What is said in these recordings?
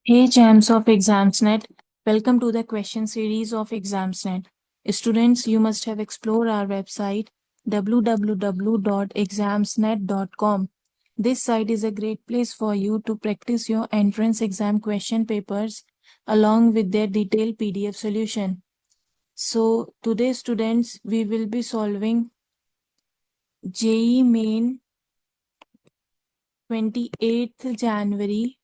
Hey champs of ExamsNet, welcome to the question series of ExamsNet. Students, you must have explored our website www.examsnet.com. This site is a great place for you to practice your entrance exam question papers along with their detailed PDF solution. So today students, we will be solving JEE Main 28th January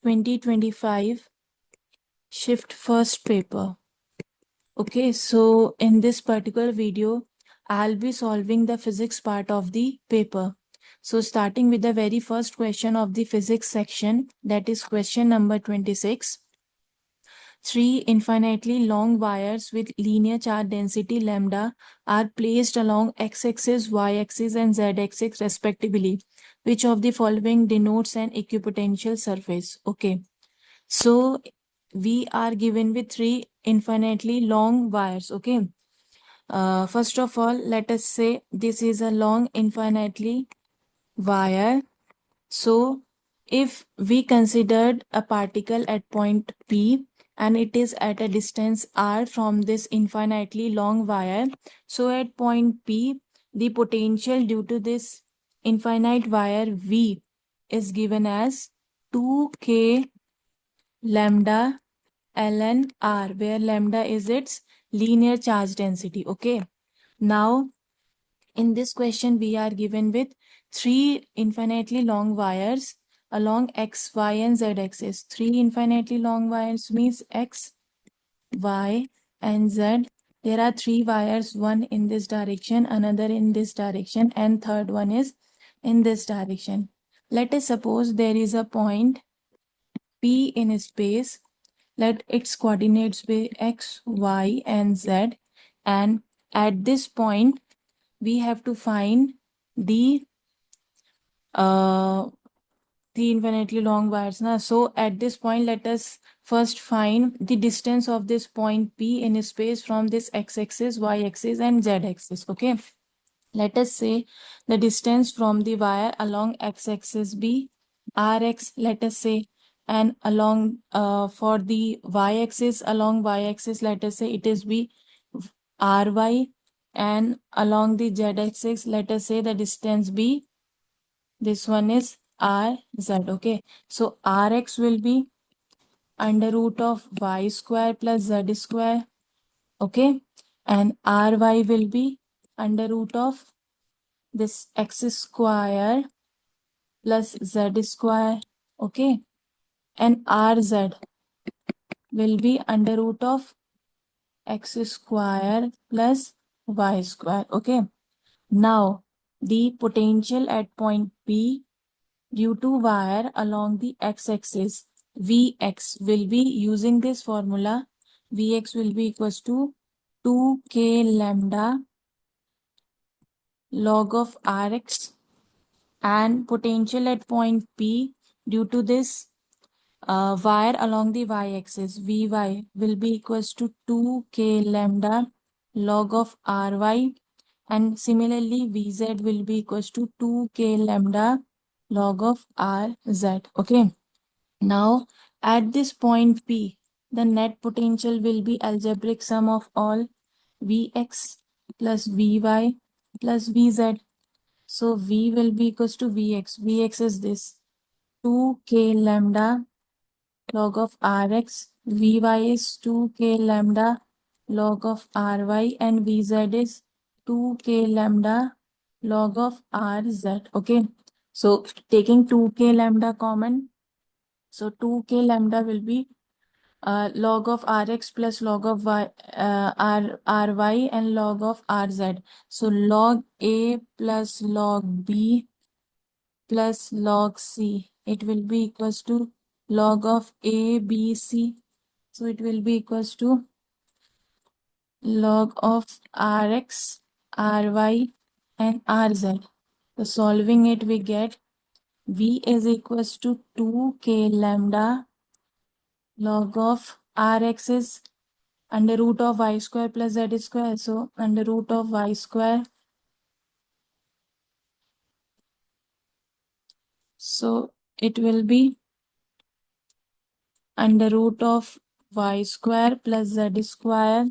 2025 shift first paper. Okay, so in this particular video, I'll be solving the physics part of the paper. So starting with the very first question of the physics section, that is question number 26. Three infinitely long wires with linear charge density lambda are placed along x-axis, y-axis and z-axis respectively. Which of the following denotes an equipotential surface? Okay, so we are given with three infinitely long wires. Okay, first of all, let us say this is a long infinitely wire. So if we considered a particle at point P and it is at a distance r from this infinitely long wire, so at point P the potential due to this infinite wire V is given as 2k lambda ln r, where lambda is its linear charge density. Okay, now in this question we are given with three infinitely long wires along x, y and z axis. Three infinitely long wires means x, y and z. There are three wires, one in this direction, another in this direction and third one is in this direction. Let us suppose there is a point P in space. Let its coordinates be x, y and z, and at this point we have to find the uh the infinitely long wires na. So at this point let us first find the distance of this point P in space from this x-axis, y-axis and z-axis. Okay, let us say the distance from the wire along x-axis be rx, let us say, and along for the y-axis, along y-axis let us say it is be ry, and along the z-axis let us say the distance be, this one is rz. Okay, so rx will be under root of y square plus z square. Okay, and ry will be under root of this x square plus z square. Okay, and rz will be under root of x square plus y square. Okay, now the potential at point P due to wire along the x-axis Vx will be, using this formula, Vx will be equals to 2k lambda log of Rx, and potential at point P due to this wire along the y-axis Vy will be equals to 2k lambda log of Ry, and similarly Vz will be equals to 2k lambda log of Rz. Okay, now at this point P, the net potential will be algebraic sum of all Vx plus Vy plus Vz. So V will be equals to Vx. Vx is this 2k lambda log of Rx. Vy is 2k lambda log of Ry, and Vz is 2k lambda log of Rz. Okay, so taking 2k lambda common, so 2k lambda will be log of Rx plus log of y, Ry and log of Rz. So log A plus log B plus log C, it will be equals to log of A, B, C. So it will be equals to log of Rx, Ry and Rz. So solving it we get V is equals to 2k lambda log of Rx is under root of y square plus z square. So under root of y square. So it will be under root of y square plus z square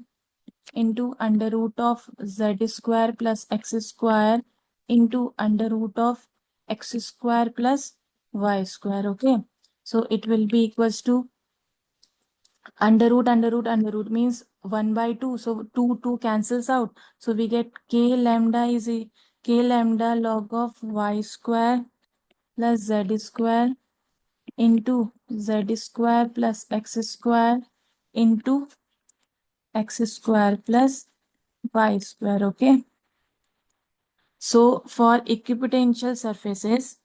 into under root of z square plus x square into under root of x square plus y square. Okay. So it will be equals to under root means 1 by 2. So 2 cancels out. So we get k lambda is k lambda log of y square plus z square into z square plus x square into x square plus y square. Okay. So for equipotential surfaces,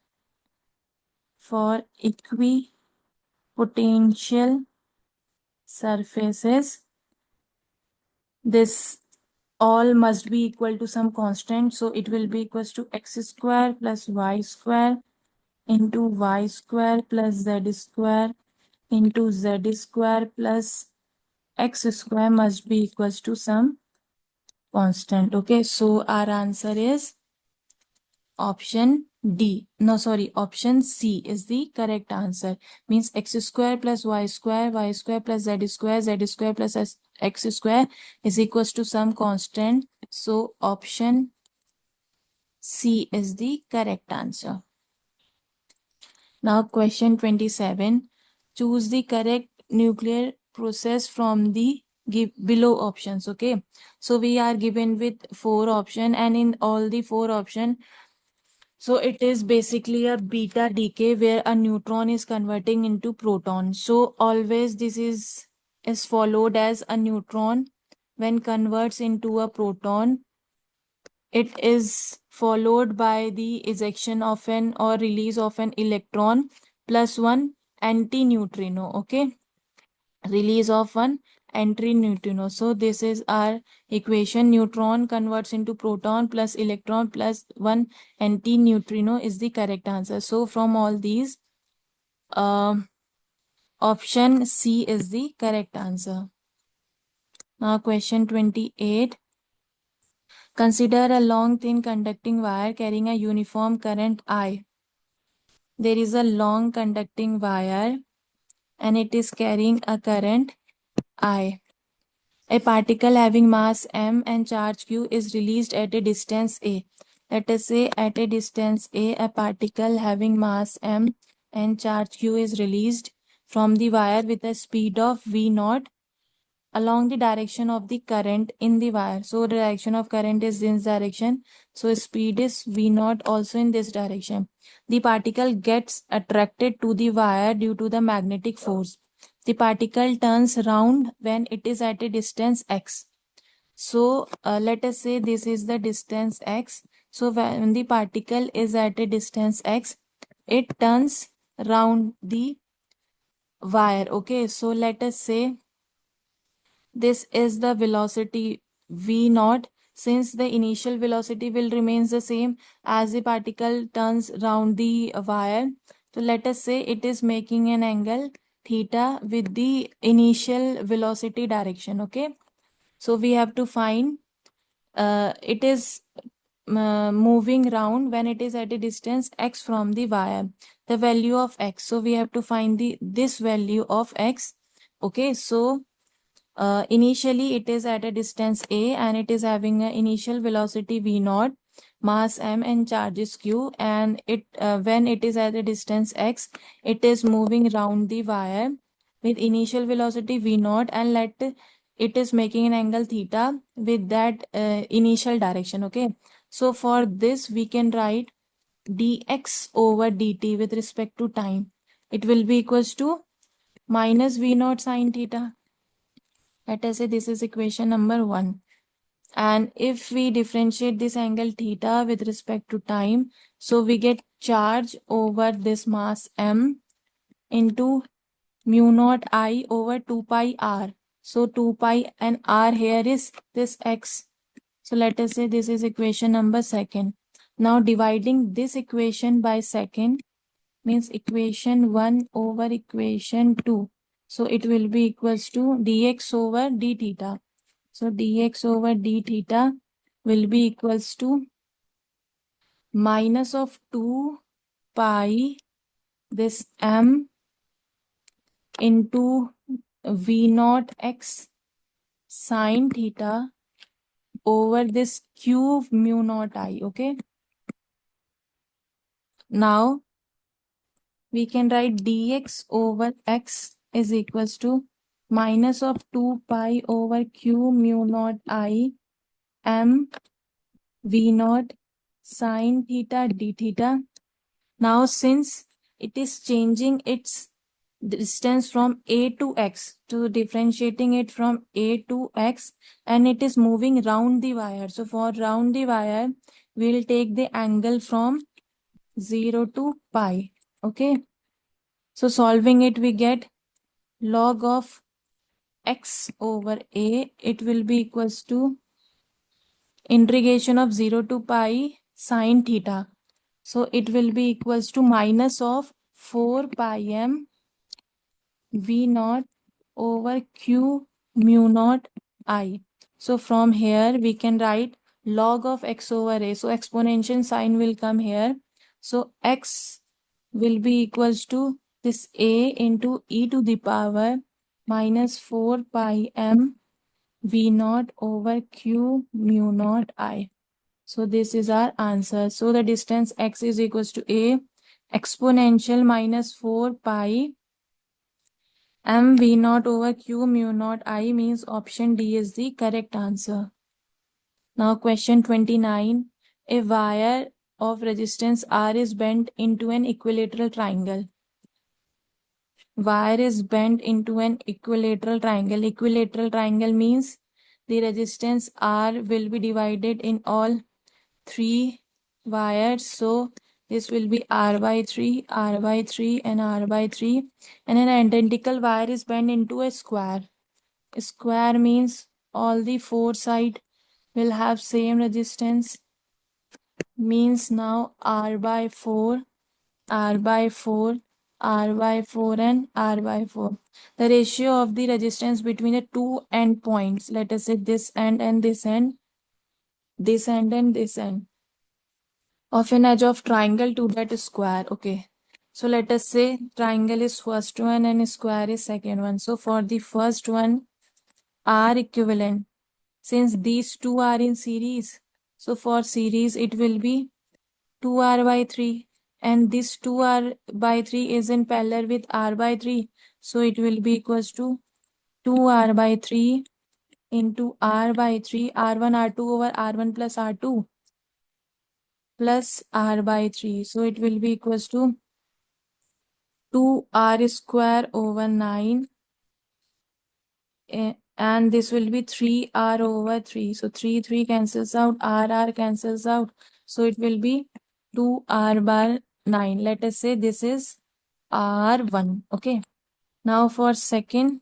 this all must be equal to some constant. So it will be equals to x square plus y square into y square plus z square into z square plus x square must be equals to some constant. Okay, so our answer is option D. No, sorry, option C is the correct answer. Means x square plus y square plus z square plus x square is equals to some constant. So option C is the correct answer. Now question 27. Choose the correct nuclear process from the below options. Okay. So we are given with 4 options, and in all the 4 options, so it is basically a beta decay where a neutron is converting into proton. So always this is followed as a neutron when converts into a proton. It is followed by the ejection of an or release of an electron plus one antineutrino. Okay, release of one antineutrino. So this is our equation. Neutron converts into proton plus electron plus one antineutrino is the correct answer. So from all these, option C is the correct answer. Now question 28. Consider a long thin conducting wire carrying a uniform current I. There is a long conducting wire and it is carrying a current I. A particle having mass m and charge q is released at a distance a. Let us say at a distance a particle having mass m and charge q is released from the wire with a speed of v naught along the direction of the current in the wire. So the direction of current is in this direction. So speed is v naught also in this direction. The particle gets attracted to the wire due to the magnetic force. The particle turns round when it is at a distance x. So let us say this is the distance x. So when the particle is at a distance x, it turns round the wire. Okay, so let us say this is the velocity v naught. Since the initial velocity will remains the same as the particle turns round the wire, so let us say it is making an angle theta with the initial velocity direction. Okay, so we have to find it is moving round when it is at a distance x from the wire, the value of x. So we have to find this value of x. Okay, so initially it is at a distance a and it is having an initial velocity v naught, mass m and charges q, and it when it is at a distance x, it is moving round the wire with initial velocity v naught, and let it is making an angle theta with that initial direction. Okay, so for this we can write dx over dt with respect to time. It will be equals to minus v naught sine theta. Let us say this is equation number 1. And if we differentiate this angle theta with respect to time, so we get charge over this mass m into mu naught I over 2 pi r. So 2 pi and r here is this x. So let us say this is equation number 2. Now dividing this equation by second means equation 1 over equation 2. So it will be equals to dx over d theta. So dx over d theta will be equals to minus of 2 pi this m into v naught x sine theta over this q mu naught I. Okay. Now we can write dx over x is equals to minus of 2 pi over q mu naught I m v naught sine theta d theta. Now since it is changing its distance from a to x, to differentiating it from a to x, and it is moving round the wire. So for round the wire, we'll take the angle from 0 to pi. Okay. So solving it, we get log of x over a. It will be equals to integration of 0 to pi sine theta. So it will be equals to minus of 4 pi m v naught over q mu naught I. So from here we can write log of x over a. So exponential sign will come here. So x will be equals to this a into e to the power minus 4 pi m v naught over q mu naught I. So this is our answer. So the distance x is equals to a exponential minus 4 pi m v naught over q mu naught I means option D is the correct answer. Now question 29. A wire of resistance R is bent into an equilateral triangle. Wire is bent into an equilateral triangle. Equilateral triangle means the resistance R will be divided in all 3 wires. So this will be R by 3, R by 3 and R by 3. And an identical wire is bent into a square. A square means all the 4 sides will have same resistance. Means now R by 4, R by 4, R by 4 and R by 4. The ratio of the resistance between the two end points, let us say this end and this end, this end and this end, of an edge of triangle to that square. Okay. So let us say triangle is first one and square is second one. So for the first one, R equivalent, since these two are in series, so for series it will be 2R by 3, and this 2R by 3 is in parallel with R by 3. So it will be equals to 2R by 3 into R by 3, R1 R2 over R1 plus R2 plus R by 3. So it will be equals to 2R square over 9, and this will be 3R over 3. So 3 cancels out, R cancels out. So it will be 2R by 9. Let us say this is R1. Okay. Now for second,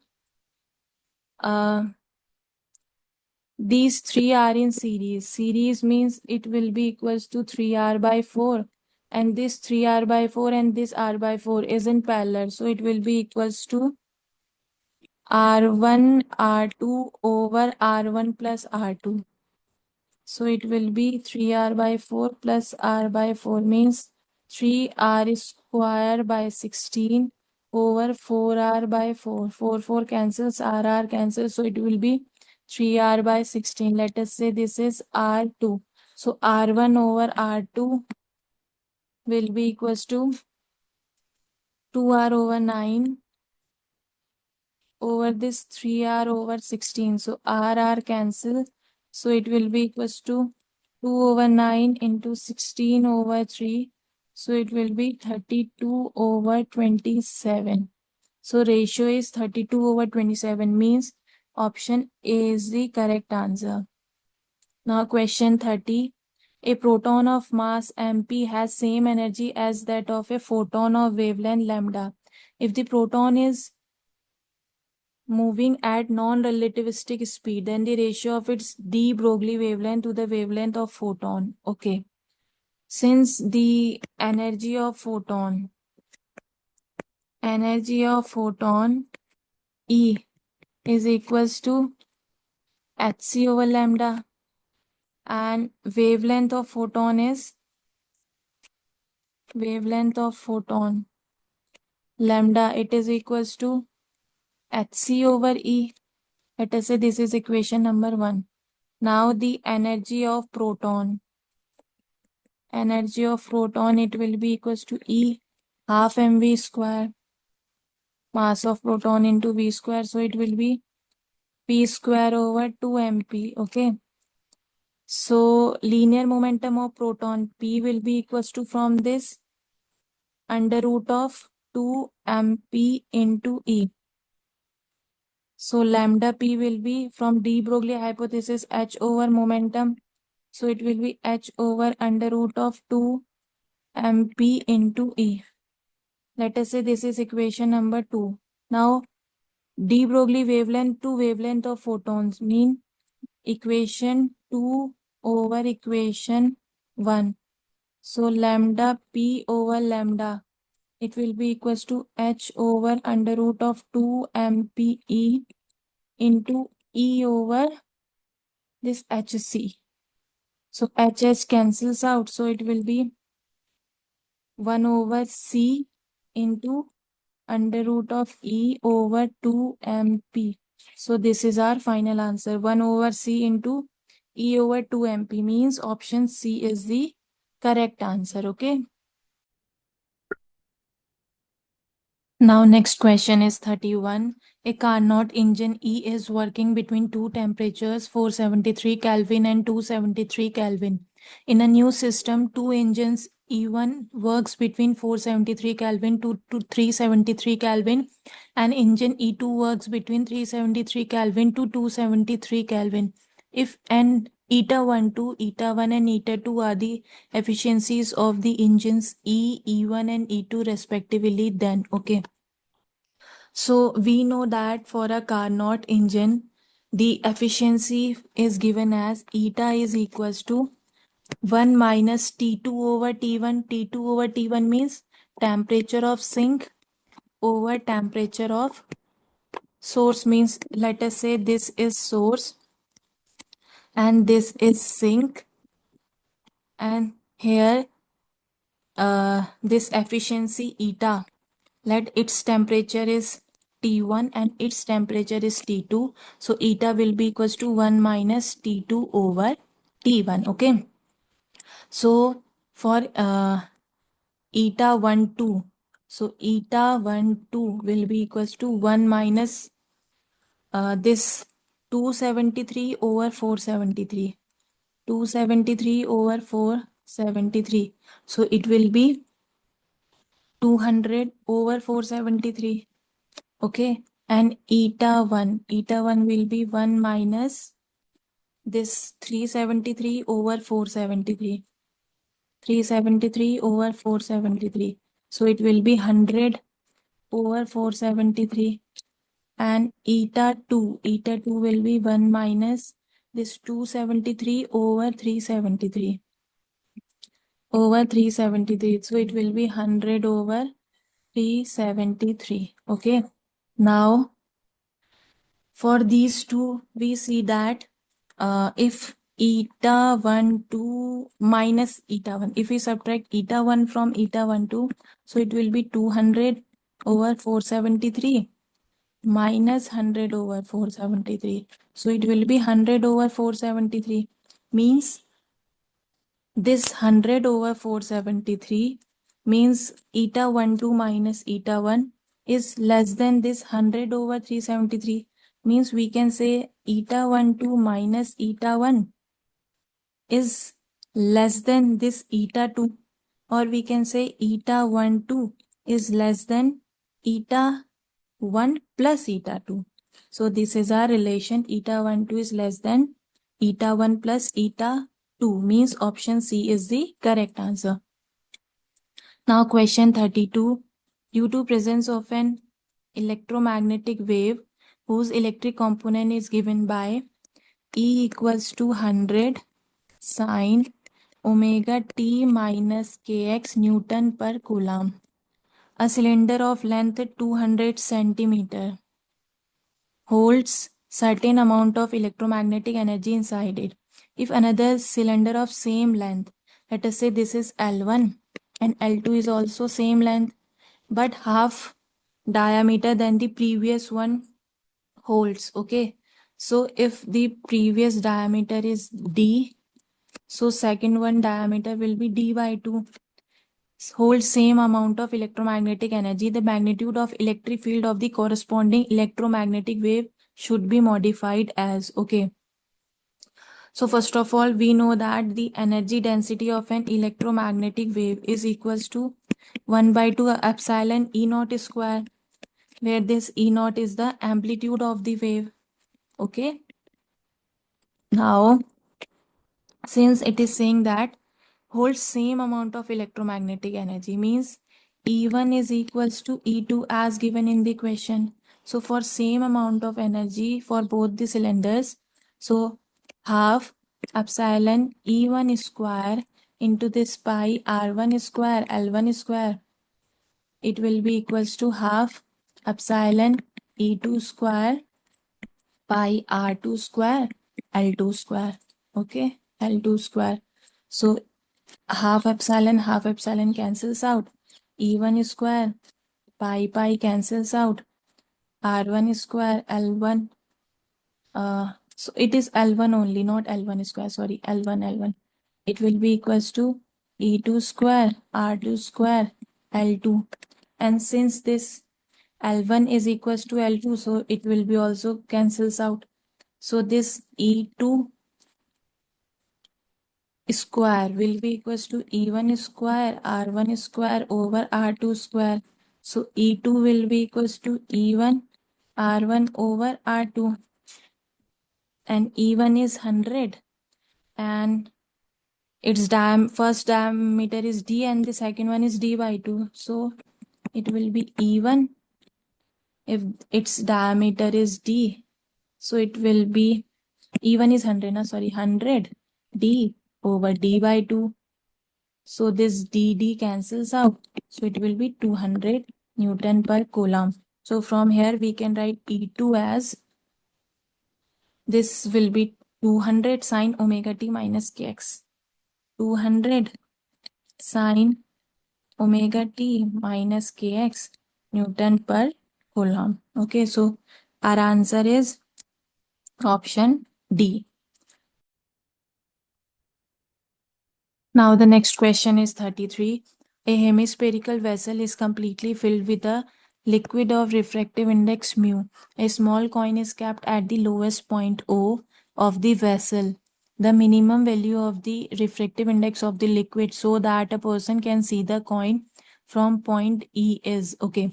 these 3 are in series. Series means it will be equals to 3R by 4. And this 3R by 4 and this R by 4 is in parallel. So it will be equals to R1, R2 over R1 plus R2. So it will be 3R by 4 plus R by 4 means 3R square by 16 over 4R by 4. 4 cancels, R cancels. So it will be 3R by 16. Let us say this is R2. So R1 over R2 will be equals to 2R over 9 over this 3R over 16. So R cancel. So it will be equals to 2 over 9 into 16 over 3. So it will be 32 over 27. So ratio is 32 over 27 means option A is the correct answer. Now question 30. A proton of mass mp has same energy as that of a photon of wavelength lambda. If the proton is moving at non-relativistic speed, then the ratio of its de Broglie wavelength to the wavelength of photon. Okay. Since the energy of photon E is equals to hc over lambda, and wavelength of photon lambda, it is equals to hc over E. Let us say this is equation number 1. Now the energy of proton, it will be equals to E half mv square, mass of proton into v square, so it will be p square over 2 mp. Okay, so linear momentum of proton p will be equals to, from this, under root of 2 mp into E. So lambda p will be, from de Broglie hypothesis, h over momentum, so it will be h over under root of 2 mp into E. Let us say this is equation number 2. Now de Broglie wavelength to wavelength of photons mean equation 2 over equation 1. So lambda p over lambda, it will be equals to h over under root of 2 mpe into E over this hc. So hh cancels out, so it will be 1 over c into under root of E over 2 mp. So this is our final answer. 1 over c into E over 2 mp means option C is the correct answer. Okay. Now next question is 31. A Carnot engine E is working between two temperatures 473 Kelvin and 273 Kelvin. In a new system, two engines E1 works between 473 Kelvin to 373 Kelvin, and engine E2 works between 373 Kelvin to 273 Kelvin. If and eta 1, 2, eta 1 and eta 2 are the efficiencies of the engines E1 and E2 respectively, then okay. So we know that for a Carnot engine, the efficiency is given as eta is equals to 1 minus T2 over T1. T2 over T1 means temperature of sink over temperature of source, means let us say this is source and this is sink, and here this efficiency eta, let its temperature is T1 and its temperature is T2. So eta will be equals to 1 minus T2 over T1. Okay. So for eta 1, 2. So eta 1, 2 will be equals to 1 minus this 273 over 473. 273 over 473. So it will be 200 over 473. Okay, and eta 1 will be 1 minus this 373 over 473. 373 over 473. So it will be 100 over 473. And eta 2 will be 1 minus this 273 over 373. Over 373. So it will be 100 over 373. Okay. Now, for these two, we see that if eta 1, 2 minus eta 1, if we subtract eta 1 from eta 1, 2, so it will be 200 over 473 minus 100 over 473. So it will be 100 over 473, means this 100 over 473 means eta 1, 2 minus eta 1 is less than this 100 over 373, means we can say eta 1, 2 minus eta 1 is less than this eta 2, or we can say eta 1, 2 is less than eta 1 plus eta 2. So this is our relation, eta 1, 2 is less than eta 1 plus eta 2, means option C is the correct answer. Now question 32. Due to presence of an electromagnetic wave whose electric component is given by E equals to 100 sine omega t minus kx Newton per coulomb, a cylinder of length 200 centimeter holds certain amount of electromagnetic energy inside it. If another cylinder of same length, let us say this is L1 and L2 is also same length but half diameter than the previous one holds. Okay, so if the previous diameter is D, so second one diameter will be D by 2, holds same amount of electromagnetic energy. The magnitude of electric field of the corresponding electromagnetic wave should be modified as. Okay, so first of all we know that the energy density of an electromagnetic wave is equals to 1 by 2 epsilon E naught square, where this E naught is the amplitude of the wave. Okay, now since it is saying that holds same amount of electromagnetic energy, means E1 is equals to E2 as given in the question. So for same amount of energy for both the cylinders, so half epsilon E1 square into this pi R1 square L1 square, it will be equals to half epsilon E2 square pi R2 square L2 square. Okay, L2 square. So half epsilon cancels out. E1 square pi cancels out. R1 square L1. So it is L1 only, not L1 square. Sorry, L1. It will be equals to E2 square R2 square L2. And since this L1 is equals to L2, so it will be also cancels out. So this E2 square will be equals to E1 square R1 square over R2 square. So E2 will be equals to E1 R1 over R2, and E1 is 100 and its first diameter is D and the second one is D by 2. So it will be E1, if its diameter is D, so it will be E1 is 100 D over D by 2. So this DD cancels out. So it will be 200 Newton per Coulomb. So from here we can write E2 as, this will be 200 sine omega t minus kx. 200 sine omega t minus kx Newton per Coulomb. Okay, so our answer is option D. Now the next question is 33. A hemispherical vessel is completely filled with a liquid of refractive index mu. A small coin is kept at the lowest point O of the vessel. The minimum value of the refractive index of the liquid so that a person can see the coin from point E is. Okay.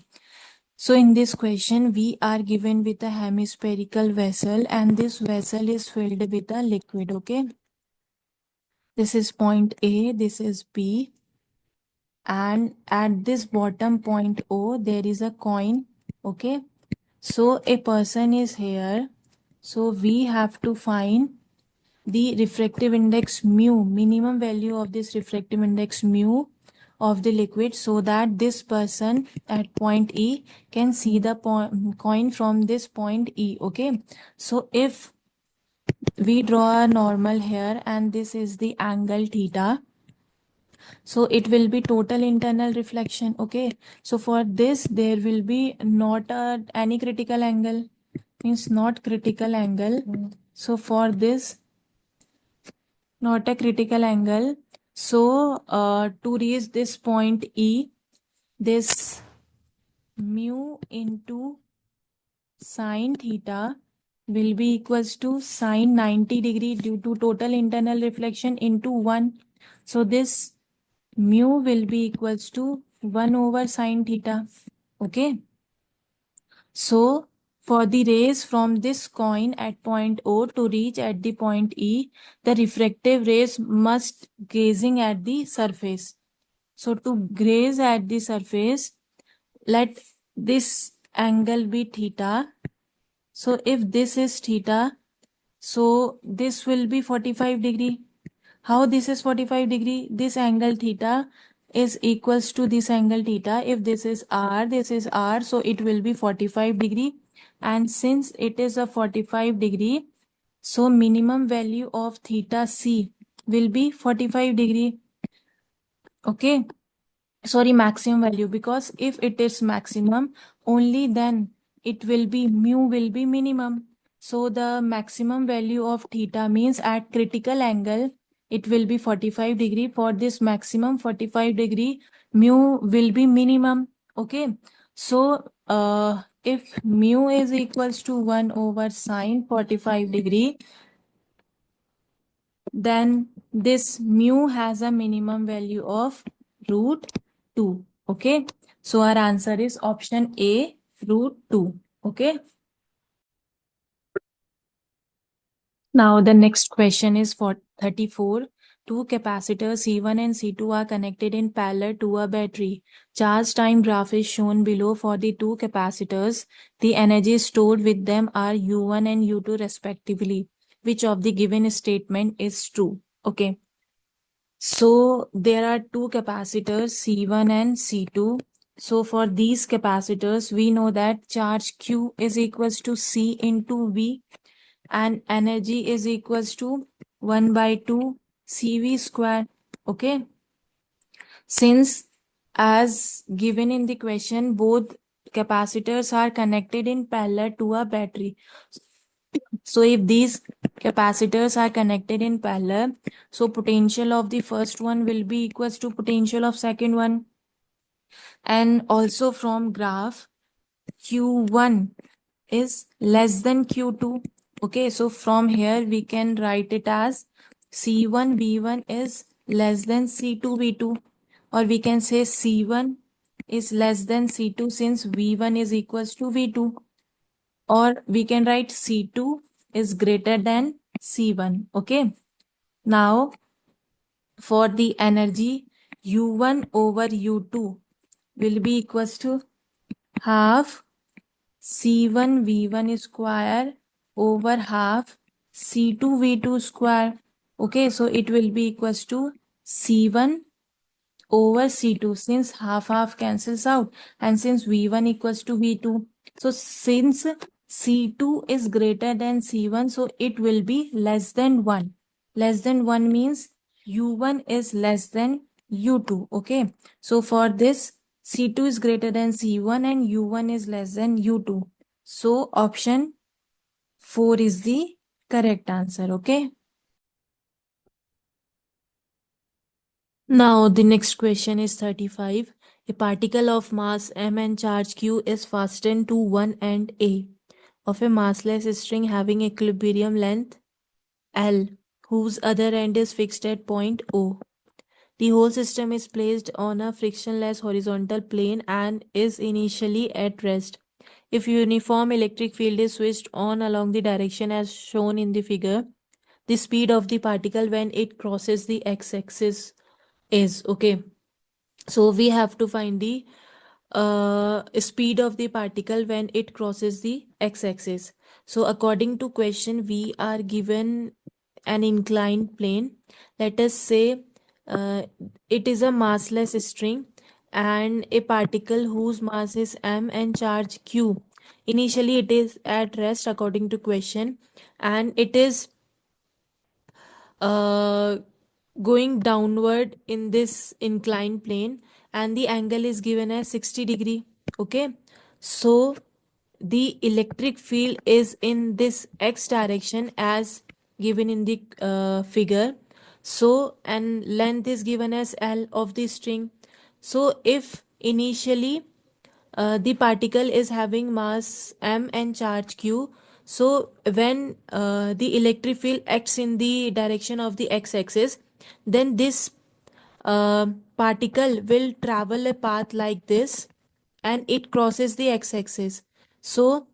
So in this question we are given with a hemispherical vessel and this vessel is filled with a liquid. Okay. This is point A, this is B, and at this bottom point O, there is a coin. Okay, so a person is here. So we have to find the refractive index mu, minimum value of this refractive index mu of the liquid, so that this person at point E can see the coin from this point E. Okay, so if we draw a normal here and this is the angle theta, so it will be total internal reflection. Okay, so for this there will be not any critical angle, means not critical angle. So for this not a critical angle, so to reach this point E, this mu into sine theta will be equals to sine 90 degree due to total internal reflection into 1. So this mu will be equals to 1 over sine theta. Okay. So for the rays from this coin at point O to reach at the point E, the refractive rays must gazing at the surface. So to graze at the surface, let this angle be theta. So if this is theta, so this will be 45 degree. How this is 45 degree? This angle theta is equals to this angle theta. If this is R, so it will be 45 degree. and since it is a 45 degree, so minimum value of theta c will be 45 degree. Okay, sorry, maximum value, because if it is maximum, only then it will be mu will be minimum. So the maximum value of theta means at critical angle it will be 45 degree. For this maximum 45 degree, mu will be minimum. Okay, so if mu is equals to 1 over sine 45 degree, then this mu has a minimum value of root 2. Okay, so our answer is option A, root 2. Okay, now the next question is for 34. Two capacitors C1 and C2 are connected in parallel to a battery. Charge time graph is shown below for the two capacitors. The energy stored with them are U1 and U2 respectively. Which of the given statement is true? Okay, so there are two capacitors C1 and C2. So for these capacitors, we know that charge Q is equals to C into V and energy is equals to 1 by 2 CV square. Okay. Since as given in the question, both capacitors are connected in parallel to a battery. So if these capacitors are connected in parallel, so potential of the first one will be equals to potential of second one. And also from graph, Q1 is less than Q2. Okay, so from here we can write it as C1 V1 is less than C2 V2, or we can say C1 is less than C2 since V1 is equals to V2, or we can write C2 is greater than C1. Okay, now for the energy, U1 over U2 will be equals to half C1 V1 square over half C2 V2 square. Okay, so it will be equals to C1 over C2 since half cancels out, and since V1 equals to V2. So since C2 is greater than C1, so it will be less than 1. Less than 1 means U1 is less than U2. Okay, so for this C2 is greater than C1 and U1 is less than U2. So option 4 is the correct answer. Okay. Now the next question is 35. A particle of mass m and charge q is fastened to one end A of a massless string having equilibrium length L, whose other end is fixed at point O. The whole system is placed on a frictionless horizontal plane and is initially at rest. If uniform electric field is switched on along the direction as shown in the figure, the speed of the particle when it crosses the x-axis is okay. So we have to find the speed of the particle when it crosses the x-axis. So according to question, we are given an inclined plane. Let us say it is a massless string and a particle whose mass is m and charge q. Initially it is at rest according to question, and it is uh, going downward in this inclined plane, and the angle is given as 60 degree. Okay, so the electric field is in this x direction as given in the figure. So and length is given as L of the string. So if initially the particle is having mass m and charge q, so when the electric field acts in the direction of the x-axis, then this particle will travel a path like this and it crosses the x-axis. So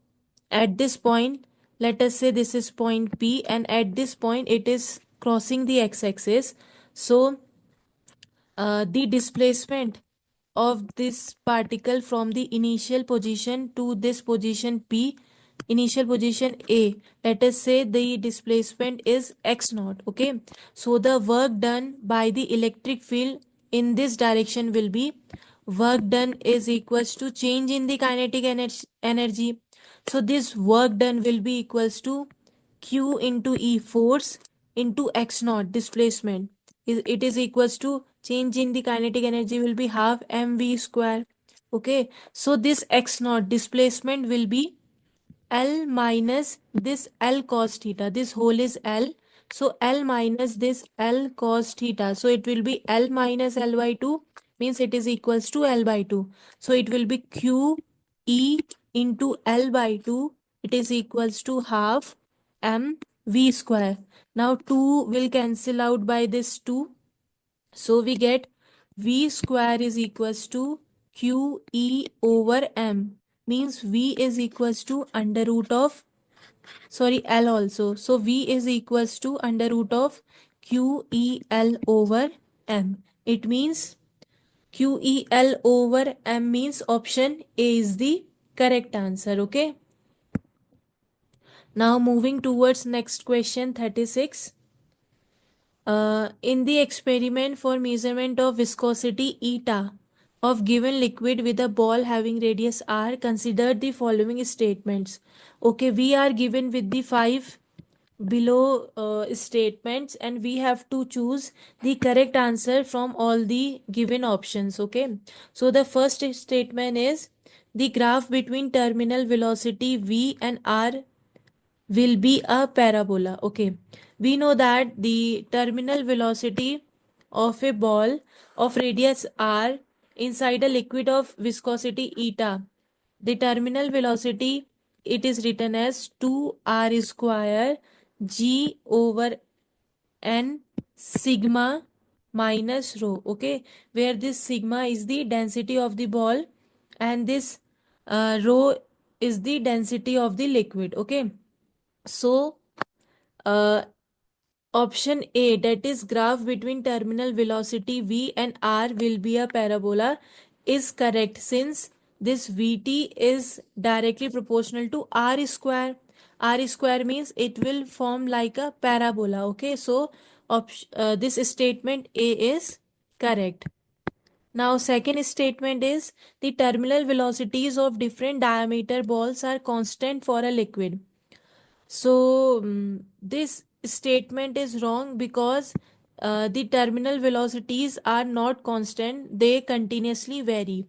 at this point, let us say this is point P, and at this point it is crossing the x-axis. So the displacement of this particle from the initial position to this position P, initial position A, let us say the displacement is x naught. Okay, so the work done by the electric field in this direction will be work done is equals to change in the kinetic energy. So this work done will be equals to Q into E force into X naught displacement. It is equals to change in the kinetic energy will be half mv square. Okay, so this X naught displacement will be L minus this L cos theta. This whole is L. So L minus this L cos theta. So it will be L minus L by 2 means it is equals to L by 2. So it will be Q E into L by 2. It is equals to half M V square. Now 2 will cancel out by this 2. So we get V square is equals to QE over M, means V is equals to under root of, sorry, L also. So V is equals to under root of QEL over M. It means QEL over M means option A is the correct answer. Okay. Now moving towards next question 36. In the experiment for measurement of viscosity eta of given liquid with a ball having radius r, consider the following statements. Okay, we are given with the five below statements and we have to choose the correct answer from all the given options. Okay, so the first statement is the graph between terminal velocity v and r will be a parabola. Okay, we know that the terminal velocity of a ball of radius r inside a liquid of viscosity eta, the terminal velocity, it is written as 2r square g over n sigma minus rho. Okay, where this sigma is the density of the ball and this rho is the density of the liquid. Okay, so uh, option A, that is graph between terminal velocity v and r will be a parabola, is correct since this vt is directly proportional to r square. R square means it will form like a parabola. Okay, so this statement A is correct. Now second statement is the terminal velocities of different diameter balls are constant for a liquid. So this statement is wrong because the terminal velocities are not constant, they continuously vary.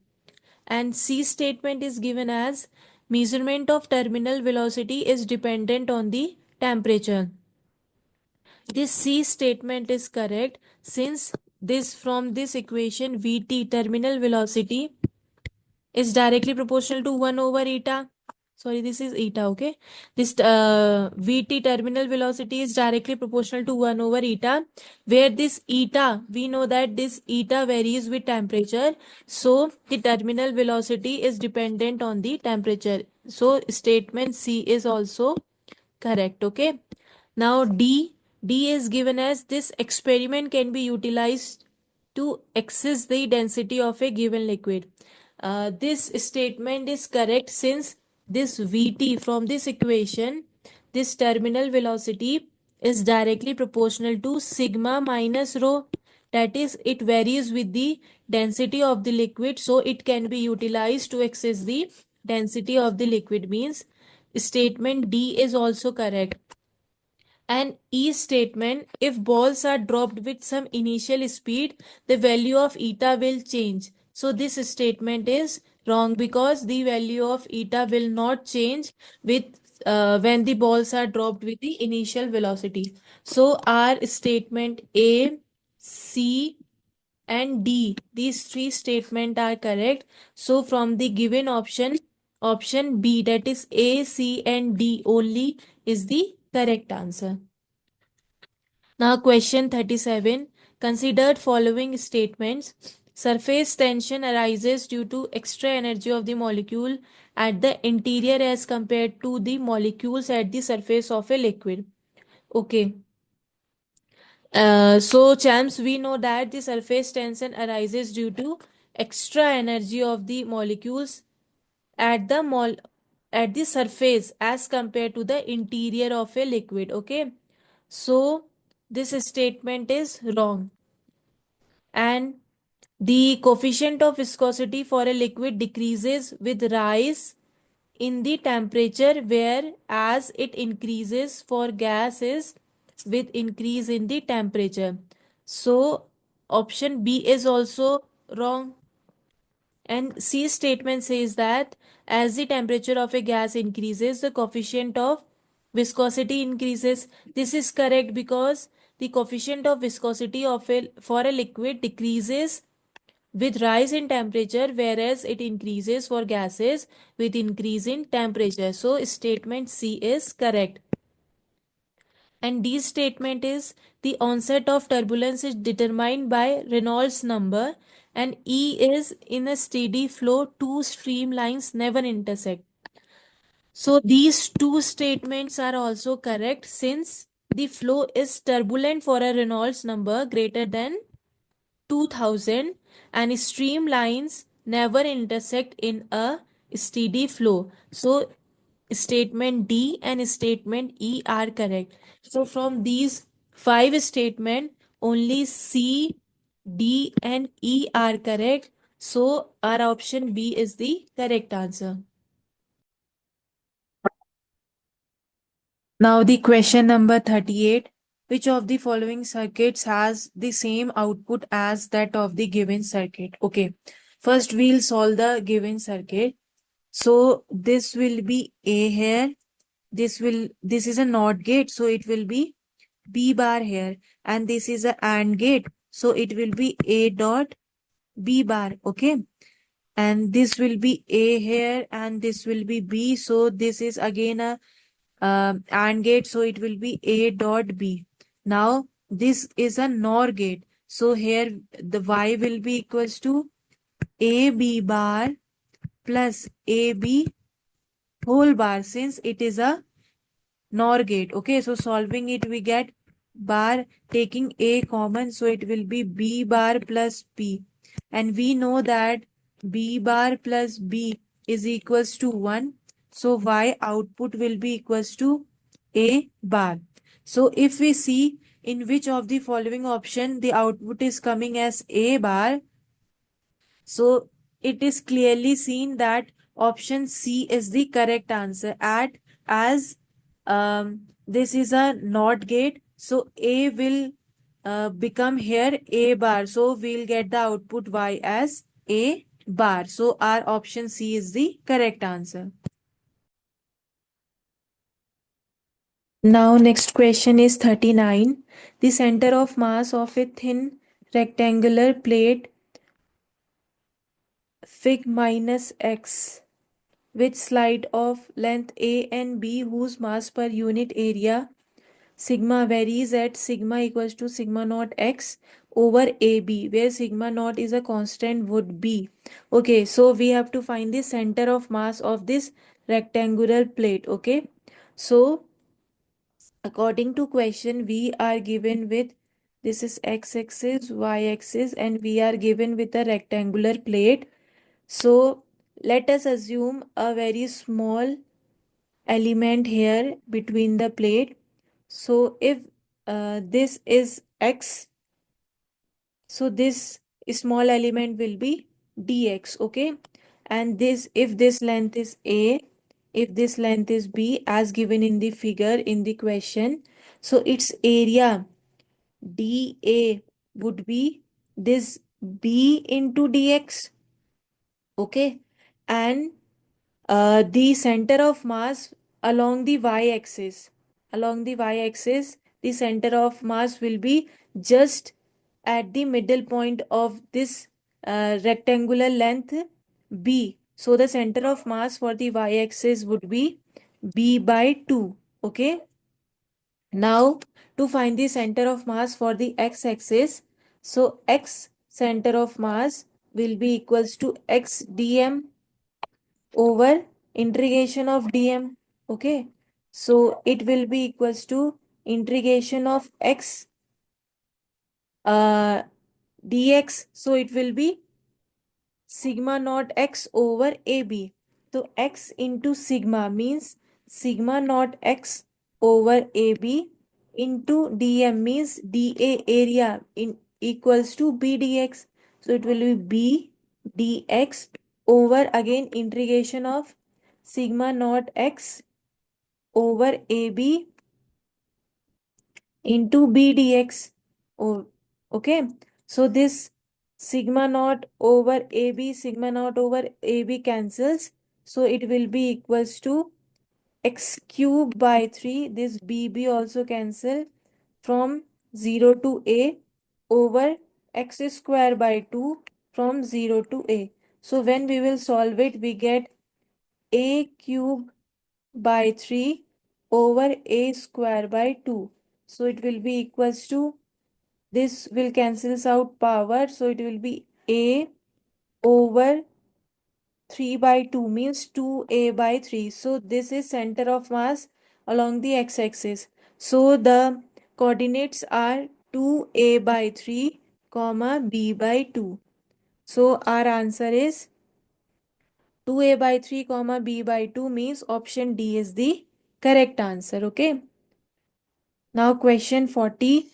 And C statement is given as measurement of terminal velocity is dependent on the temperature. This C statement is correct since this from this equation Vt terminal velocity is directly proportional to 1 over eta. Sorry, this is eta. Okay, this vt terminal velocity is directly proportional to 1 over eta, where this eta, we know that this eta varies with temperature, so the terminal velocity is dependent on the temperature. So statement C is also correct. Okay, now D is given as this experiment can be utilized to access the density of a given liquid. This statement is correct since this Vt from this equation, this terminal velocity is directly proportional to sigma minus rho. That is, it varies with the density of the liquid, so it can be utilized to access the density of the liquid. Means statement D is also correct. And E statement, if balls are dropped with some initial speed, the value of eta will change. So this statement is wrong because the value of eta will not change with when the balls are dropped with the initial velocity. So our statement A, C and D, these three statements are correct. So from the given option, option B, that is A, C and D only is the correct answer. Now question 37. Considered following statements. Surface tension arises due to extra energy of the molecule at the interior as compared to the molecules at the surface of a liquid. Okay. So champs, we know that the surface tension arises due to extra energy of the molecules at the at the surface as compared to the interior of a liquid. Okay, so this statement is wrong. And the coefficient of viscosity for a liquid decreases with rise in the temperature, whereas it increases for gases with increase in the temperature. So option B is also wrong. And C statement says that as the temperature of a gas increases, the coefficient of viscosity increases. This is correct because the coefficient of viscosity for a liquid decreases with rise in temperature, whereas it increases for gases with increase in temperature. So statement C is correct. And D statement is the onset of turbulence is determined by Reynolds number, and E is in a steady flow, two streamlines never intersect. So these two statements are also correct since the flow is turbulent for a Reynolds number greater than 2000 and streamlines never intersect in a steady flow. So statement D and statement E are correct. So from these five statements, only C, D and E are correct. So our option B is the correct answer. Now the question number 38. Which of the following circuits has the same output as that of the given circuit? Okay. First we'll solve the given circuit. So this will be A here. This is a NOT gate, so it will be B bar here. And this is a AND gate, so it will be A dot B bar. Okay. And this will be A here and this will be B. So this is again a AND gate, so it will be A dot B. Now this is a NOR gate, so here the Y will be equals to AB bar plus AB whole bar, since it is a NOR gate. Okay, so solving it we get bar taking A common, so it will be B bar plus B, and we know that B bar plus B is equals to 1, so Y output will be equals to A bar. So if we see in which of the following option the output is coming as A bar, so it is clearly seen that option C is the correct answer. As this is a NOT gate, so A will become here A bar. So we'll get the output Y as A bar. So our option C is the correct answer. Now next question is 39. The center of mass of a thin rectangular plate Fig minus X with slide of length A and B whose mass per unit area sigma varies at sigma equals to sigma naught X over AB, where sigma naught is a constant would be. Okay, so we have to find the center of mass of this rectangular plate. Okay, so according to question we are given with this is x axis, y axis, and we are given with a rectangular plate. So let us assume a very small element here between the plate. So if this is x, so this small element will be dx. Okay, and this, if this length is a, if this length is b as given in the figure in the question, so its area dA would be this b into dx. Okay, and the center of mass along the y-axis, the center of mass will be just at the middle point of this rectangular length b. So the center of mass for the y-axis would be b by 2. Okay, now to find the center of mass for the x-axis, so x center of mass will be equals to x dm over integration of dm. Okay, so it will be equals to integration of x dx, so it will be sigma naught x over ab. So x into sigma means sigma naught x over ab into dm means dA area in equals to b dx. So it will be b dx over again integration of sigma naught x over AB into B dx. Oh, okay. So this sigma naught over AB cancels. So it will be equals to x cube by 3. This BB also cancel from 0 to A over x square by 2 from 0 to A. So when we will solve it, we get A cube by 3 over A square by 2. So it will be equals to, this will cancels out power, so it will be A over 3 by 2 means 2A by 3. So this is center of mass along the x-axis. So the coordinates are 2A by 3 comma B by 2. So our answer is 2A by 3 comma B by 2 means option D is the correct answer. Okay. Now question 40.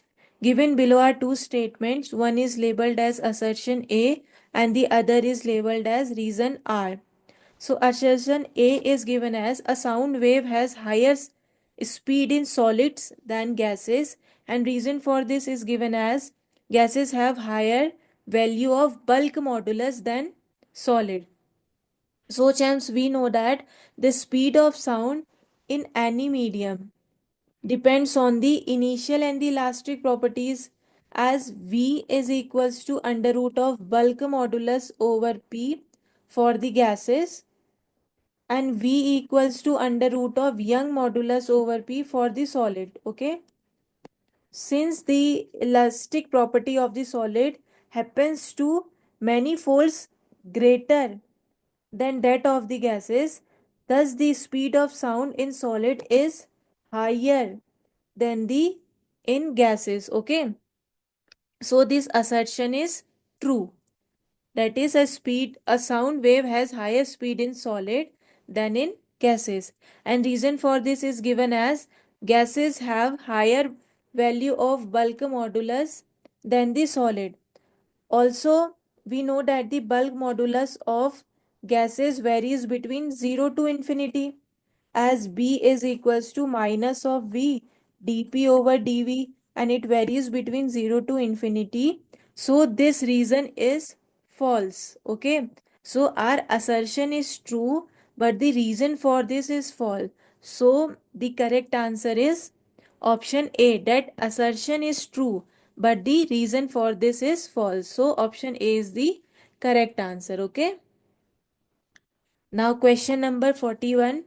Given below are two statements. One is labeled as assertion A and the other is labeled as reason R. So assertion A is given as a sound wave has higher speed in solids than gases, and reason for this is given as gases have higher value of bulk modulus than solid. So champs, we know that the speed of sound in any medium depends on the initial and the elastic properties, as V is equals to under root of bulk modulus over P for the gases and V equals to under root of Young modulus over P for the solid. Okay. Since the elastic property of the solid happens to many folds greater than that of the gases, thus the speed of sound in solid is higher than the in gases. Okay. So this assertion is true. That is, a sound wave has higher speed in solid than in gases. And reason for this is given as gases have higher value of bulk modulus than the solid. Also, we know that the bulk modulus of gases varies between 0 to infinity, as B is equals to minus of V dP over dV, and it varies between 0 to infinity. So this reason is false. Okay. So our assertion is true, but the reason for this is false. So the correct answer is option A, that assertion is true, but the reason for this is false. So option A is the correct answer. Okay. Now question number 41.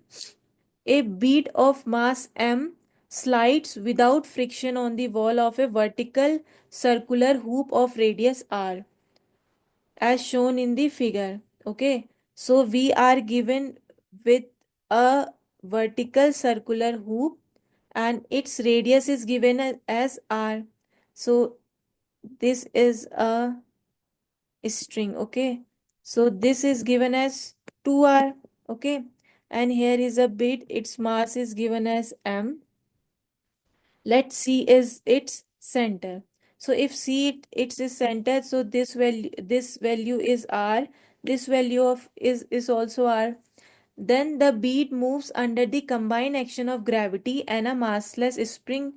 A bead of mass m slides without friction on the wall of a vertical circular hoop of radius r, as shown in the figure. Okay. So we are given with a vertical circular hoop and its radius is given as r. So this is a string. Okay. So this is given as 2r. Okay. And here is a bit, its mass is given as m. Let C is its center. So if it's its center, so this value is r, this value of is also r. Then the bead moves under the combined action of gravity and a massless spring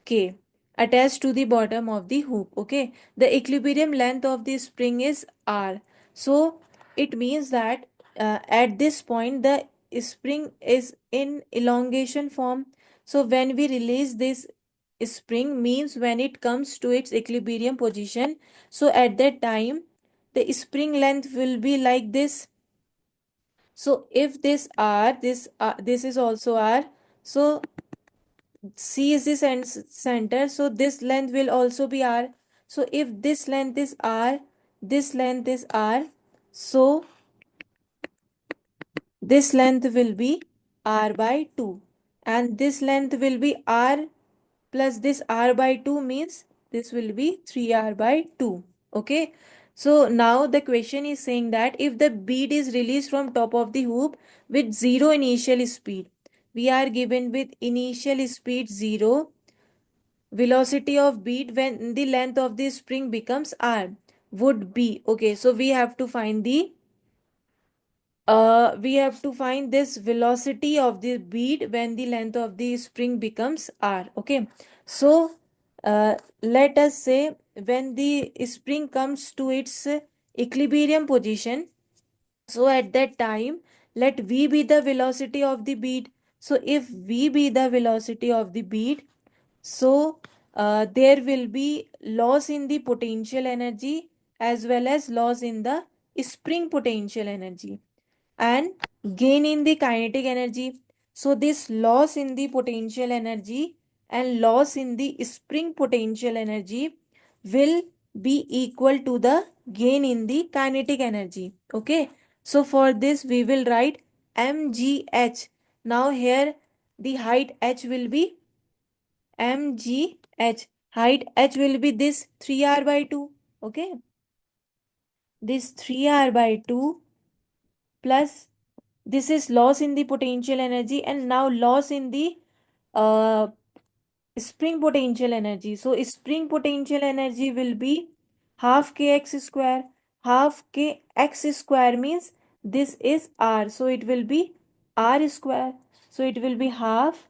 K attached to the bottom of the hoop. Okay. The equilibrium length of the spring is R. So it means that at this point the spring is in elongation form. So when we release this spring means when it comes to its equilibrium position. So at that time the spring length will be like this. So if this R, this is also R. So C is the center, so this length will also be R. So if this length is R, this length is R, so this length will be R by 2. And this length will be R plus this R by 2 means this will be 3R by 2. Okay. So now the question is saying that if the bead is released from top of the hoop with 0 initial speed, we are given with initial speed 0, velocity of bead when the length of the spring becomes r would be, okay, so we have to find the we have to find this velocity of the bead when the length of the spring becomes r. Okay, so let us say when the spring comes to its equilibrium position, so at that time let v be the velocity of the bead. So if v be the velocity of the bead, so there will be loss in the potential energy as well as loss in the spring potential energy and gain in the kinetic energy. So this loss in the potential energy and loss in the spring potential energy will be equal to the gain in the kinetic energy. Okay. So for this we will write mgh. Now here the height h will be mgh. Height h will be this 3r by 2. Okay. This 3r by 2 plus this is loss in the potential energy and now loss in the uh, spring potential energy. So spring potential energy will be half kx square. Half kx square means this is r. So it will be r square. So it will be half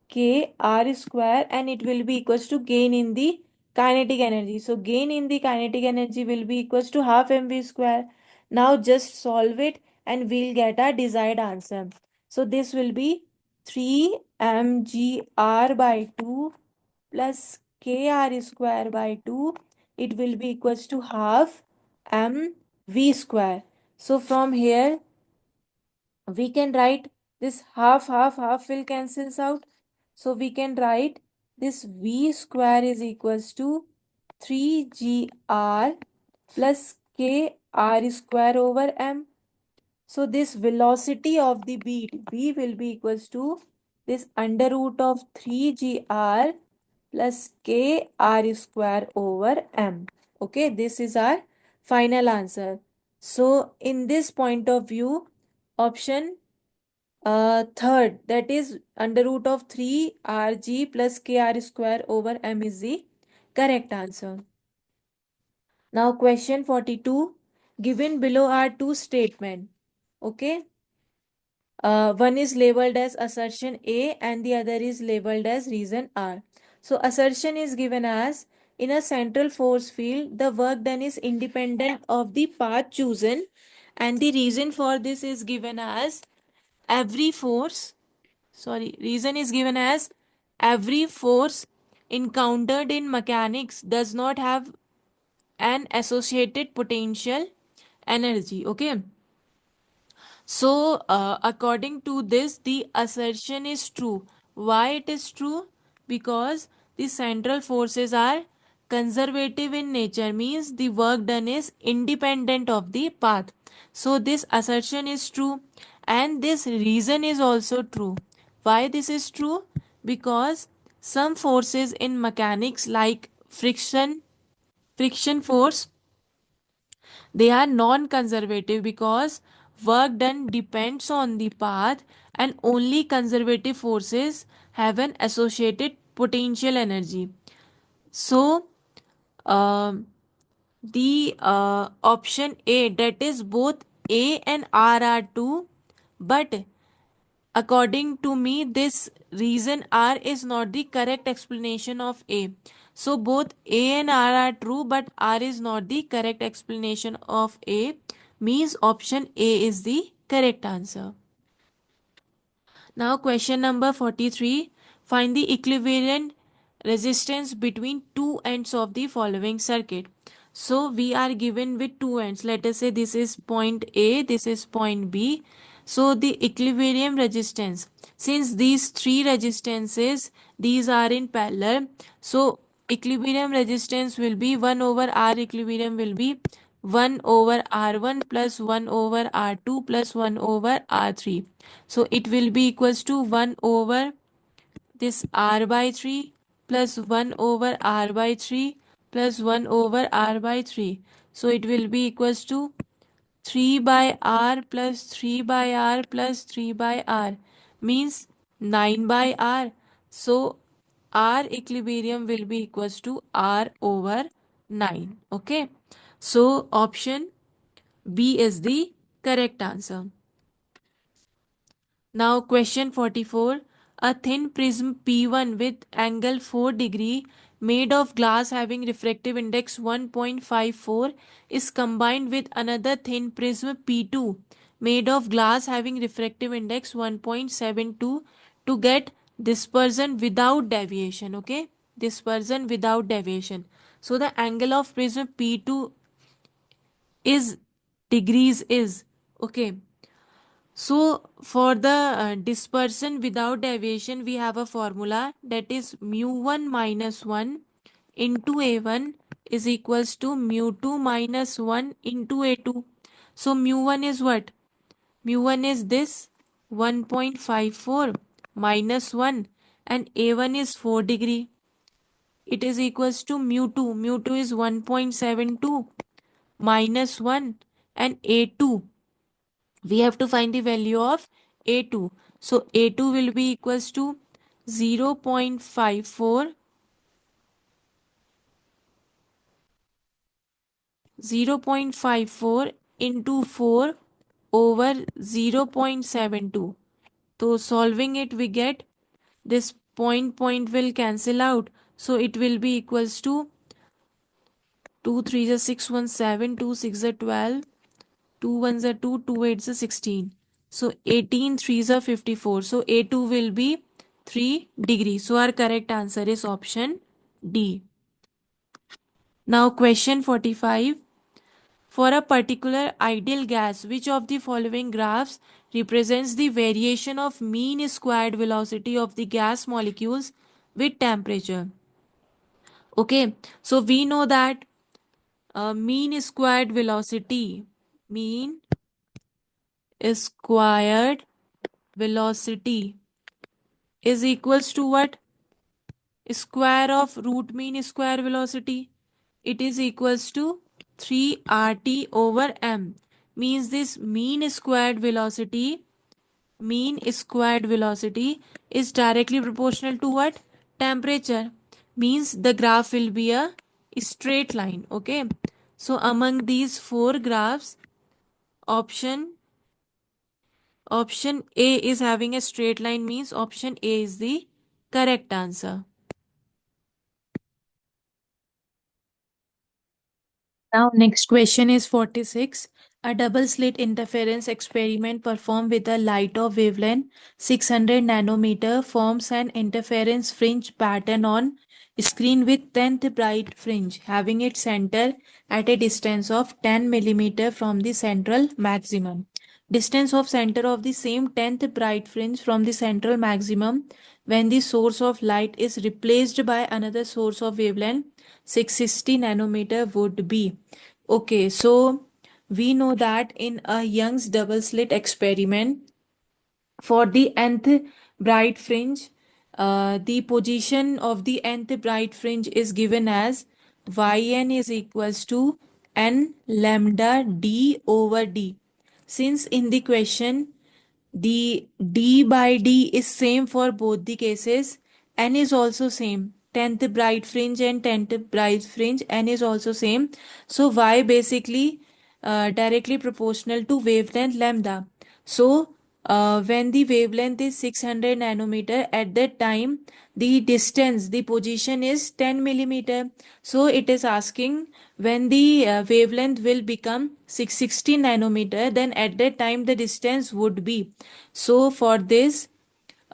k r square and it will be equals to gain in the kinetic energy. So gain in the kinetic energy will be equals to half mv square. Now just solve it and we'll get our desired answer. So this will be 3 mgr by 2 plus kr square by 2. It will be equals to half mv square. So from here we can write this half will cancels out. So we can write this v square is equals to 3gr plus kr square over m. So this velocity of the bead v will be equals to this under root of 3gr plus kr square over m. Okay, this is our final answer. So in this point of view, option third, that is under root of 3rg plus kr square over m is the correct answer. Now question 42, given below are two statements. Okay. One is labeled as assertion A and the other is labeled as reason R. So assertion is given as in a central force field, the work done is independent of the path chosen, and the reason for this is given as every force, reason is given as every force encountered in mechanics does not have an associated potential energy. Okay. So, according to this, the assertion is true. Why it is true? Because the central forces are conservative in nature, means the work done is independent of the path. So, this assertion is true, and this reason is also true. Why this is true? Because some forces in mechanics, like friction force, they are non-conservative because work done depends on the path and only conservative forces have an associated potential energy. So, um, the option A, that is both A and R are true, but according to me, this reason R is not the correct explanation of A. So both A and R are true, but R is not the correct explanation of A. Means option A is the correct answer. Now question number 43. Find the equivalent resistance between two ends of the following circuit. So we are given with two ends. Let us say this is point A, this is point B. So the equilibrium resistance, since these three resistances, these are in parallel. So equilibrium resistance will be 1 over R equilibrium will be 1 over R1 plus 1 over R2 plus 1 over R3. So it will be equals to 1 over this R by 3 plus 1 over R by 3 plus 1 over R by 3. So it will be equals to 3 by R plus 3 by R plus 3 by R means 9 by R. So R equilibrium will be equals to R over 9. Okay. So option B is the correct answer. Now question 44. A thin prism P1 with angle 4 degree made of glass having refractive index 1.54 is combined with another thin prism P2 made of glass having refractive index 1.72 to get dispersion without deviation. Okay, dispersion without deviation. So the angle of prism P2 is degrees is okay. So for the dispersion without deviation, we have a formula that is mu1 minus 1 into a1 is equals to mu2 minus 1 into a2. So mu1 is what? Mu1 is this 1.54 minus 1 and a1 is 4 degree. It is equals to mu2. Mu2 is 1.72 minus 1 and a2, we have to find the value of a2. So a2 will be equals to 0.54 into 4 over 0.72. So solving it, we get this point will cancel out. So it will be equals to 2 3 is 6 1 7, 2 6 is 12, 2 1s are 2, 2 8s are 16. So 18 3s are 54. So A2 will be 3 degrees. So our correct answer is option D. Now question 45. For a particular ideal gas, which of the following graphs represents the variation of mean squared velocity of the gas molecules with temperature? Okay, so we know that mean squared velocity, mean squared velocity is equals to what? Square of root mean square velocity. It is equals to 3 RT over M. Means this mean squared velocity is directly proportional to what? Temperature. Means the graph will be a straight line. Okay. So among these four graphs, option option A is having a straight line, means option A is the correct answer. Now, next question is 46. A double slit interference experiment performed with a light of wavelength 600 nanometer forms an interference fringe pattern on screen with 10th bright fringe having its center at a distance of 10 millimeter from the central maximum. Distance of center of the same 10th bright fringe from the central maximum when the source of light is replaced by another source of wavelength 660 nanometer would be. Okay, so we know that in a Young's double slit experiment, for the nth bright fringe, the position of the nth bright fringe is given as yn is equals to n lambda d over d. Since in the question the d by d is same for both the cases, n is also same. 10th bright fringe and 10th bright fringe, n is also same. So y basically directly proportional to wavelength lambda. So when the wavelength is 600 nanometer, at that time the distance, the position is 10 millimeter. So it is asking when the wavelength will become 660 nanometer, then at that time the distance would be. So for this,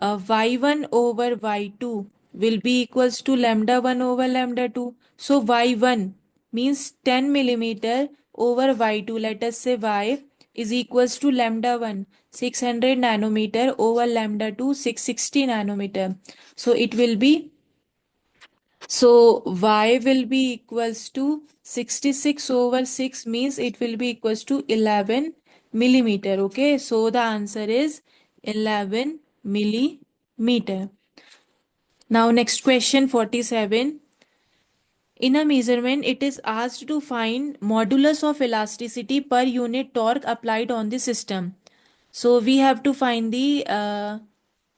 y1 over y2 will be equals to lambda 1 over lambda 2. So y1 means 10 millimeter over y2. Let us say y is equals to lambda 1 600 nanometer over lambda 2 660 nanometer. So it will be, so y will be equals to 66 over 6 means it will be equals to 11 millimeter. Okay, so the answer is 11 millimeter. Now next question 47. In a measurement, it is asked to find modulus of elasticity per unit torque applied on the system. So we have to find the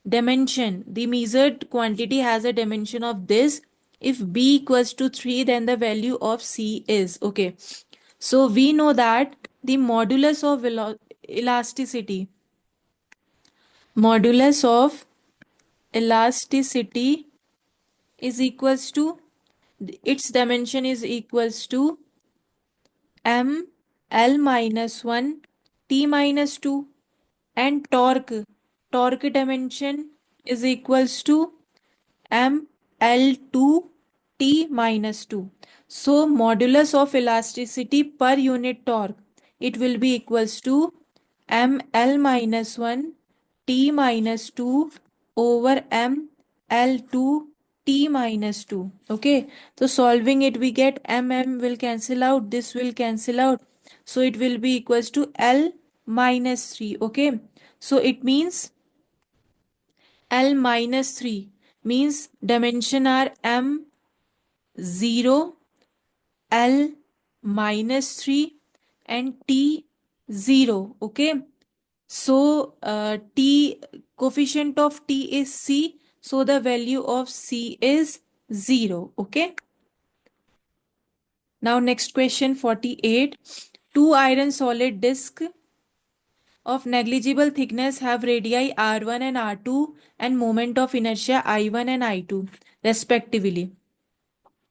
dimension. The measured quantity has a dimension of this. If B equals to 3, then the value of C is. Okay. So we know that the modulus of elasticity modulus of elasticity is equals to, its dimension is equals to m l minus 1 t minus 2, and torque dimension is equals to m l2 t minus 2. So modulus of elasticity per unit torque, it will be equals to m l minus 1 t minus 2 over m l2 t minus 2. Okay, so solving it, we get m will cancel out, this will cancel out, so it will be equals to l minus 3. Okay, so it means L minus 3 means dimension are M 0, L minus 3 and T 0. Okay. So T, coefficient of T is C. So the value of C is 0. Okay. Now next question 48. Two iron solid disc of negligible thickness have radii r1 and r2 and moment of inertia I1 and I2 respectively.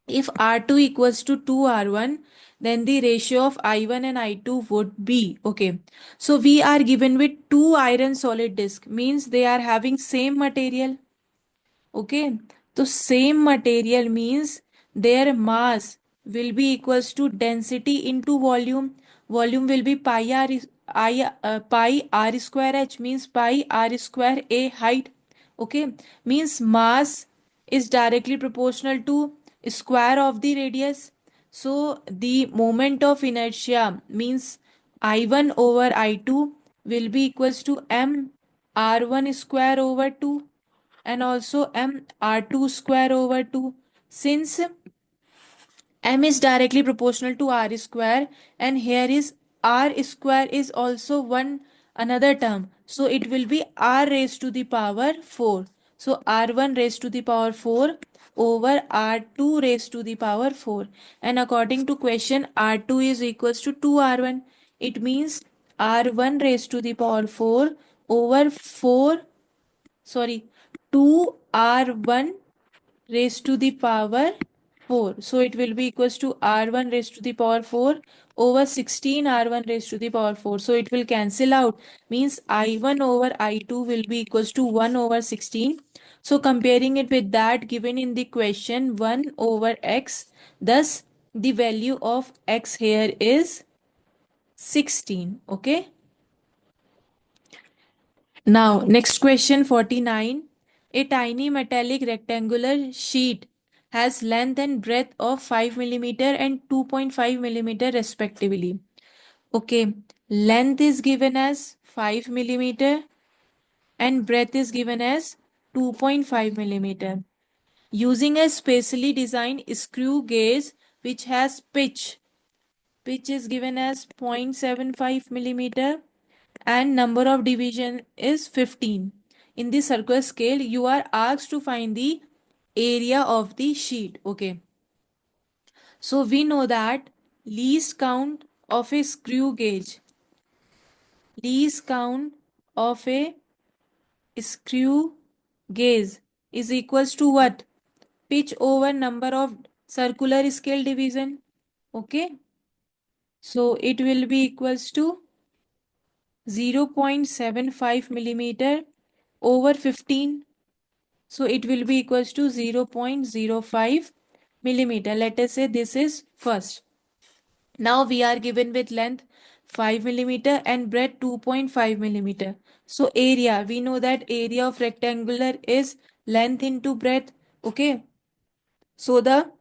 If R2 equals to 2R1, then the ratio of I1 and I2 would be, okay. So we are given with two iron solid disc, means they are having same material. Okay, so same material means their mass will be equals to density into volume. Volume will be pi r square h, means pi r square a height. Okay, means mass is directly proportional to square of the radius. So the moment of inertia means I1 over I2 will be equals to m r1 square over 2 and also m r2 square over 2. Since m is directly proportional to r square and here is r square is also one another term, so it will be r raised to the power 4. So r1 raised to the power 4 over r2 raised to the power 4, and according to question r2 is equals to 2r1. It means r1 raised to the power 4 over 4, sorry, 2r1 raised to the power 4. So it will be equals to r1 raised to the power 4 over 16 r1 raised to the power 4. So it will cancel out, means I1 over I2 will be equals to 1 over 16. So comparing it with that given in the question 1 over x, thus the value of x here is 16. Okay. Now, next question 49. A tiny metallic rectangular sheet has length and breadth of 5 millimeter and 2.5 millimeter respectively. Okay, length is given as 5 millimeter and breadth is given as 2.5 millimeter. Using a specially designed screw gauge which has pitch is given as 0.75 millimeter and number of division is 15. In the circular scale, you are asked to find the area of the sheet. Okay. So we know that least count of a screw gauge, least count of a screw gauge is equals to what? Pitch over number of circular scale division. Okay. So it will be equals to 0.75 millimeter over 15. So it will be equals to 0.05 millimeter. Let us say this is first. Now we are given with length 5 millimeter and breadth 2.5 millimeter. So area, we know that area of rectangular is length into breadth. Okay. So the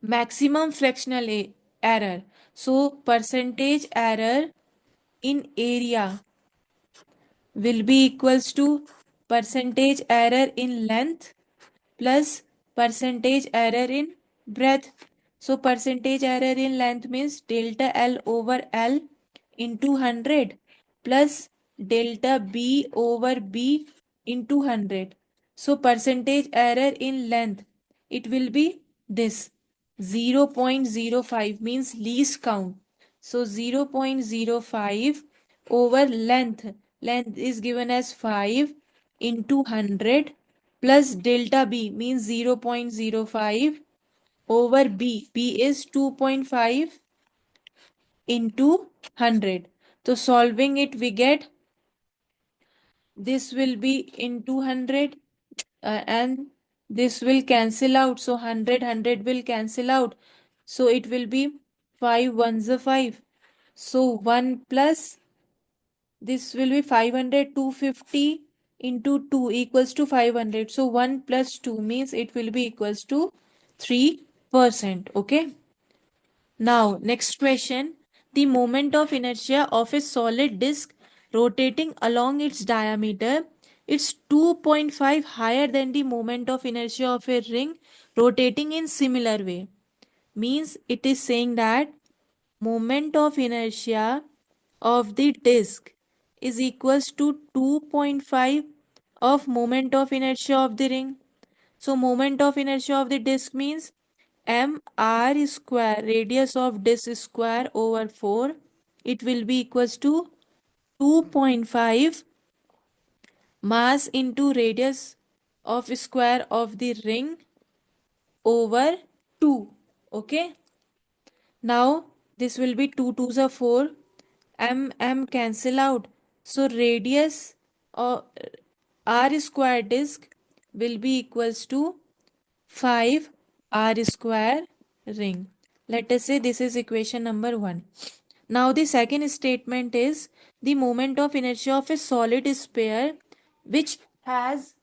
maximum fractional error. So percentage error in area will be equals to percentage error in length plus percentage error in breadth. So percentage error in length means delta L over L into 100 plus delta B over B into 100. So percentage error in length, it will be this 0.05 means least count. So 0.05 over length. length is given as 5 into 100 plus delta B means 0.05 over B. B is 2.5 into 100. So solving it, we get this will be into 100 and this will cancel out. So 100 will cancel out. So it will be 5 ones are 5. So 1 plus this will be 500, 250 into 2 equals to 500. So 1 plus 2 means it will be equals to 3%. Okay. Now, next question. The moment of inertia of a solid disk rotating along its diameter, it's 2.5 higher than the moment of inertia of a ring rotating in similar way. Means it is saying that moment of inertia of the disk is equals to 2.5 of moment of inertia of the ring. So moment of inertia of the disk means m r square radius of disk square over 4. It will be equals to 2.5 mass into radius of square of the ring over 2. Okay. Now this will be 2 2s are 4. M cancel out. So radius of r square disk will be equals to 5 r square ring. Let us say this is equation number 1. Now the second statement is the moment of inertia of a solid sphere which has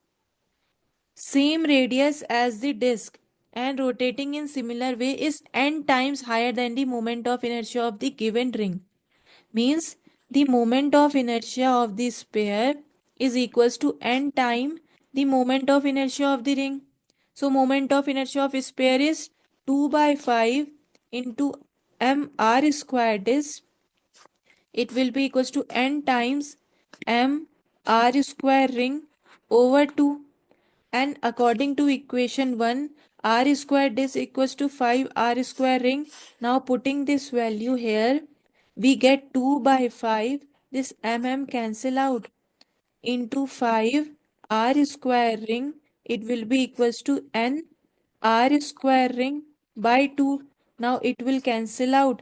same radius as the disk and rotating in similar way is n times higher than the moment of inertia of the given ring. Means the moment of inertia of the sphere is equals to n time the moment of inertia of the ring. So moment of inertia of sphere is 2 by 5 into m r square disk. It will be equals to n times m r square ring over 2. And according to equation 1, r squared is equals to 5 r square ring. Now putting this value here, we get 2 by 5. This cancel out into 5 r square ring. It will be equals to n r square ring by 2. Now it will cancel out.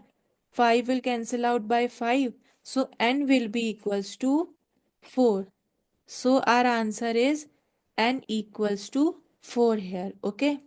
5 will cancel out by 5. So n will be equals to 4. So our answer is n equals to 4 here. Okay.